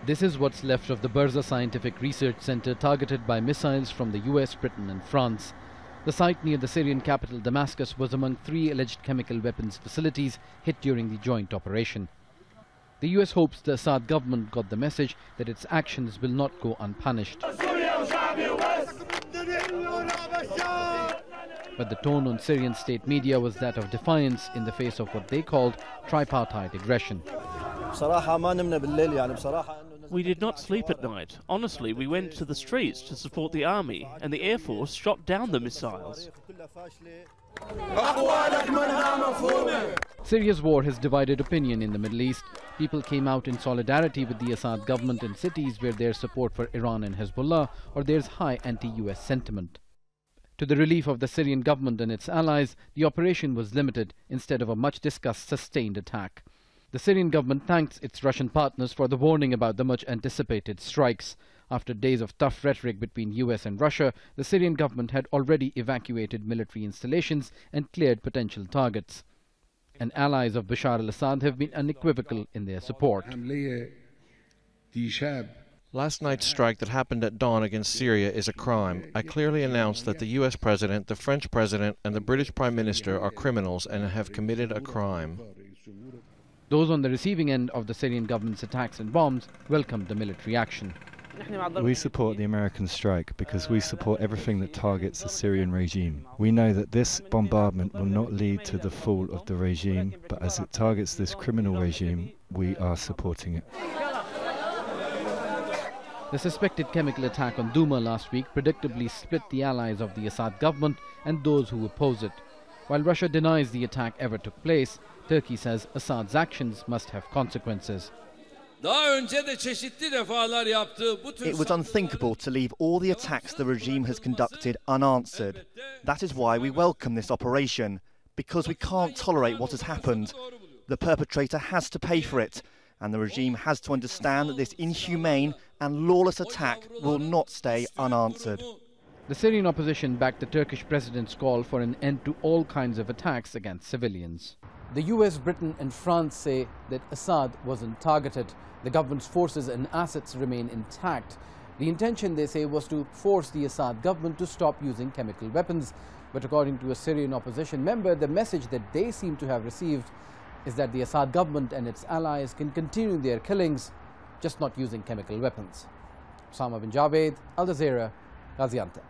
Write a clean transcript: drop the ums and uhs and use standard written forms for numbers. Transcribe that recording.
This is what's left of the Burza Scientific Research Center targeted by missiles from the US, Britain and France. The site near the Syrian capital Damascus was among 3 alleged chemical weapons facilities hit during the joint operation. The US hopes the Assad government got the message that its actions will not go unpunished. But the tone on Syrian state media was that of defiance in the face of what they called tripartite aggression. We did not sleep at night. Honestly, we went to the streets to support the army, and the Air Force shot down the missiles. Syria's war has divided opinion in the Middle East. People came out in solidarity with the Assad government in cities where there's support for Iran and Hezbollah, or there's high anti-US sentiment. To the relief of the Syrian government and its allies, the operation was limited instead of a much-discussed sustained attack. The Syrian government thanks its Russian partners for the warning about the much-anticipated strikes. After days of tough rhetoric between US and Russia, the Syrian government had already evacuated military installations and cleared potential targets. And allies of Bashar al-Assad have been unequivocal in their support. Last night's strike that happened at dawn against Syria is a crime. I clearly announced that the US President, the French President and the British Prime Minister are criminals and have committed a crime. Those on the receiving end of the Syrian government's attacks and bombs welcomed the military action. We support the American strike because we support everything that targets the Syrian regime. We know that this bombardment will not lead to the fall of the regime, but as it targets this criminal regime, we are supporting it. The suspected chemical attack on Douma last week predictably split the allies of the Assad government and those who oppose it. While Russia denies the attack ever took place, Turkey says Assad's actions must have consequences. It was unthinkable to leave all the attacks the regime has conducted unanswered. That is why we welcome this operation, because we can't tolerate what has happened. The perpetrator has to pay for it, and the regime has to understand that this inhumane and lawless attack will not stay unanswered. The Syrian opposition backed the Turkish president's call for an end to all kinds of attacks against civilians. The US, Britain and France say that Assad wasn't targeted. The government's forces and assets remain intact. The intention, they say, was to force the Assad government to stop using chemical weapons. But according to a Syrian opposition member, the message that they seem to have received is that the Assad government and its allies can continue their killings, just not using chemical weapons. Osama bin Javaid, Al Jazeera, Gaziantep.